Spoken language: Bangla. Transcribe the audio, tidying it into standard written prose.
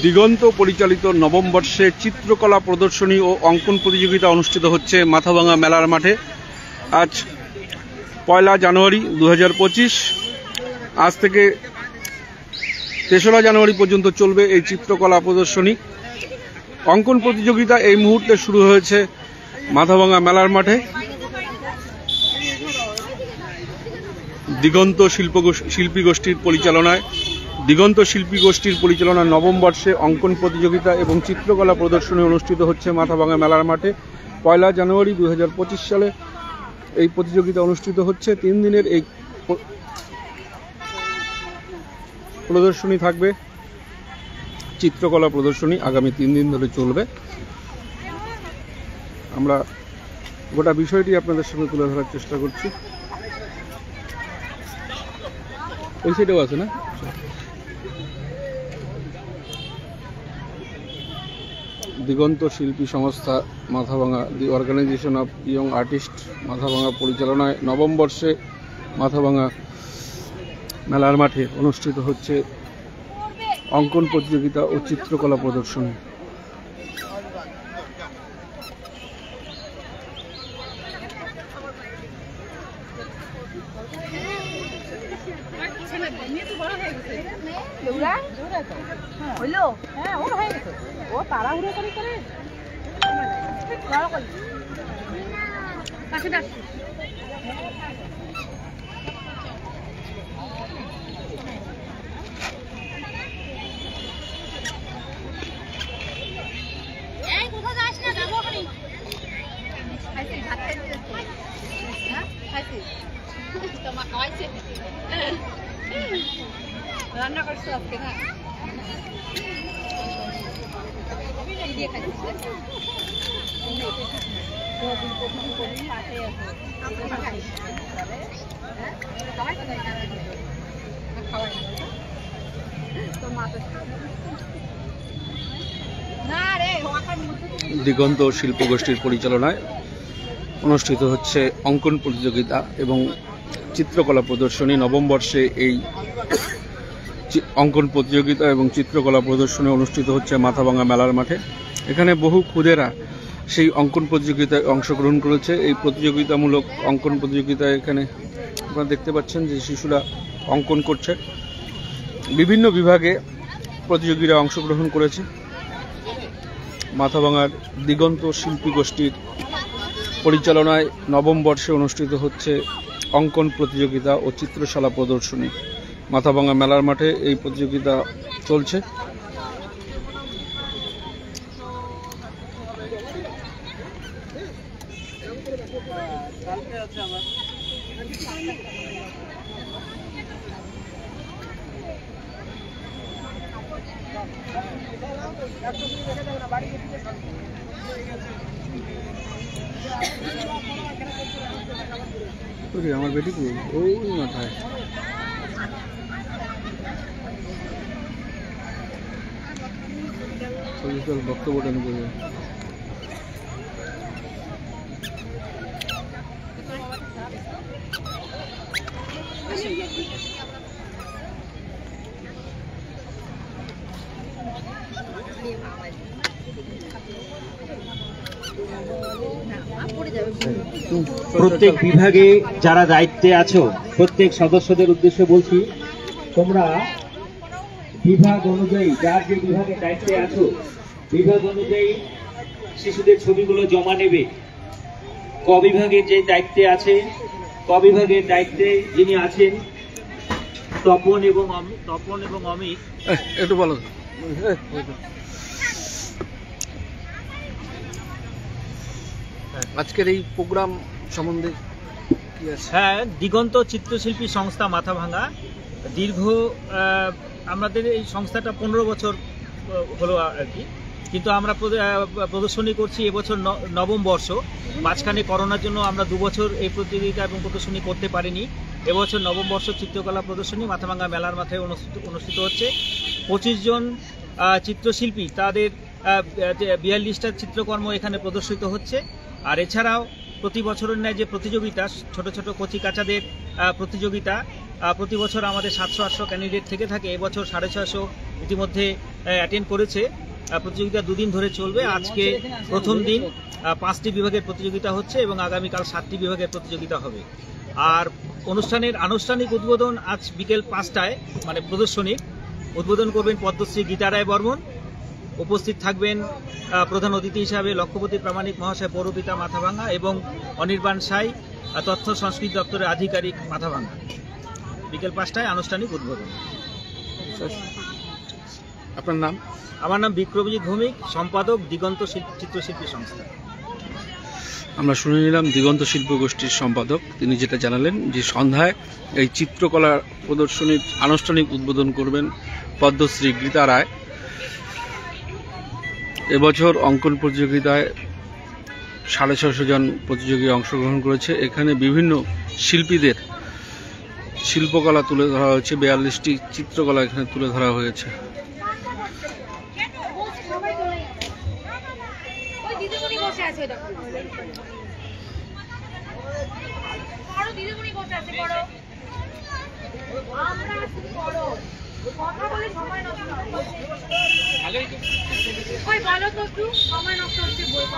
দিগন্ত পরিচালিত নবম বর্ষে চিত্রকলা প্রদর্শনী ও অঙ্কন প্রতিযোগিতা অনুষ্ঠিত হচ্ছে মাথাভাঙা মেলার মাঠে। আজ 1 জানুয়ারি 2025। আজ থেকে 3রা জানুয়ারি পর্যন্ত চলবে এই চিত্রকলা প্রদর্শনী। অঙ্কন প্রতিযোগিতা এই মুহূর্তে শুরু হয়েছে মাথাভাঙা মেলার মাঠে। দিগন্ত শিল্পী গোষ্ঠীর পরিচালনায় নবম বর্ষে অঙ্কন প্রতিযোগিতা এবং চিত্রকলা প্রদর্শনী অনুষ্ঠিত হচ্ছে মাথাভাঙা মেলার মাঠে। 1 জানুয়ারি 2025 সালে এই প্রতিযোগিতা অনুষ্ঠিত হচ্ছে। 3 দিনের এই প্রদর্শনী থাকবে, চিত্রকলা প্রদর্শনী আগামী 3 দিন ধরে চলবে। আমরা গোটা বিষয়টি আপনাদের সামনে তুলে ধরার চেষ্টা করছি। ওই সাইডেও আছে না? দিগন্ত শিল্পী সংস্থা মাথাভাঙা, দি organisation of young artist Mathabhanga পরিচালনায় নবম বর্ষে মাথাভাঙা মেলার মাঠে অনুষ্ঠিত হচ্ছে অঙ্কন প্রতিযোগিতা ও চিত্রকলা প্রদর্শনী। রান্না করছো আজকে না? দিগন্ত শিল্প গোষ্ঠীর পরিচালনায় অনুষ্ঠিত হচ্ছে অঙ্কন প্রতিযোগিতা এবং চিত্রকলা প্রদর্শনী। নবম বর্ষে এই অঙ্কন প্রতিযোগিতা এবং চিত্রকলা প্রদর্শনী অনুষ্ঠিত হচ্ছে মাথাভাঙা মেলার মাঠে। এখানে বহু ক্ষুদেরা সেই অঙ্কন প্রতিযোগিতায় অংশগ্রহণ করেছে। এই প্রতিযোগিতামূলক অঙ্কন প্রতিযোগিতায় এখানে আপনারা দেখতে পাচ্ছেন যে শিশুরা অঙ্কন করছে। বিভিন্ন বিভাগে প্রতিযোগীরা অংশগ্রহণ করেছে। মাথাভাঙার দিগন্ত শিল্পী গোষ্ঠীর পরিচালনায় নবম বর্ষে অনুষ্ঠিত হচ্ছে অঙ্কন প্রতিযোগিতা ও চিত্রশালা প্রদর্শনী। মাথাভাঙা মেলার মাঠে এই প্রতিযোগিতা চলছে। আমার বেটি ওই মাথায় বক্তব্যটা নিয়ে বলবে। প্রত্যেক বিভাগে যারা দায়িত্বে আছো প্রত্যেক সদস্যদের উদ্দেশ্যে বলছি, তোমরা বিভাগ অনুযায়ী যার যে বিভাগে দায়িত্বে আছো বিভাগ অনুযায়ী শিশুদের ছবিগুলো জমা নেবে। ক বিভাগের যে দায়িত্বে আছে, ক বিভাগের দায়িত্বে যিনি আছেন তপন এবং অমিত, একটু বলো আজকের এই প্রোগ্রাম সম্বন্ধে কি আছে? হ্যাঁ, দিগন্ত চিত্রশিল্পী সংস্থা মাথাভাঙা দীর্ঘ আমাদের এই সংস্থাটা 15 বছর হলো আর কি, কিন্তু আমরা প্রদর্শনী করছি এবছর নবম বর্ষ। মাঝখানে করোনার জন্য আমরা 2 বছর এই প্রতিযোগিতা এবং প্রদর্শনী করতে পারিনি। এবছর নবম বর্ষ চিত্রকলা প্রদর্শনী মাথাভাঙা মেলার মাঠে অনুষ্ঠিত হচ্ছে। 25 জন চিত্রশিল্পী তাদের 42টা চিত্রকর্ম এখানে প্রদর্শিত হচ্ছে। আর এছাড়াও প্রতি বছরের ন্যায় যে প্রতিযোগিতা, ছোট ছোট কচি কাচাদের প্রতিযোগিতা, প্রতি বছর আমাদের 700-800 ক্যান্ডিডেট থেকে থাকে। এবছর 650 ইতিমধ্যে অ্যাটেন্ড করেছে। প্রতিযোগিতা দুদিন ধরে চলবে। আজকে প্রথম দিন 5টি বিভাগের প্রতিযোগিতা হচ্ছে এবং আগামীকাল 7টি বিভাগের প্রতিযোগিতা হবে। আর অনুষ্ঠানের আনুষ্ঠানিক উদ্বোধন আজ বিকেল 5টায়, মানে প্রদর্শনী উদ্বোধন করবেন পদ্মশ্রী গীতা রায় বর্মন। উপস্থিত থাকবেন প্রধান অতিথি হিসাবে লক্ষ্যপতি প্রামাণিক মহাশয়, পৌরপিতা মাথাভাঙ্গা, এবং অনির্বাণ সাই, তথ্য সংস্কৃতি দপ্তরের আধিকারিক মাথাভাঙ্গা। বিকেল 5টায় আনুষ্ঠানিক উদ্বোধন। আপনার নাম? আমার নাম বিক্রমজিৎ ভৌমিক, সম্পাদক দিগন্ত চিত্রশিল্পী সংস্থা। আমরা শুনে নিলাম দিগন্ত শিল্প গোষ্ঠীর সম্পাদক, তিনি যেটা জানালেন যে সন্ধ্যায় এই চিত্রকলা প্রদর্শনীর আনুষ্ঠানিক উদ্বোধন করবেন পদ্মশ্রী গীতা রায়। এবছর অঙ্কন প্রতিযোগিতায় 650 জন প্রতিযোগী অংশগ্রহণ করেছে। এখানে বিভিন্ন শিল্পীদের শিল্পকলা তুলে ধরা হয়েছে, 42টি চিত্রকলা এখানে তুলে ধরা হয়েছে। দিদিমণি বসে আছে, দেখো বড় দিদিমণি বসে আছে, বড় আমরা শুধু বড় কথা বলে সময় নষ্ট হচ্ছে। ওই বলো তো একটু সময় নষ্ট হচ্ছে বলতে।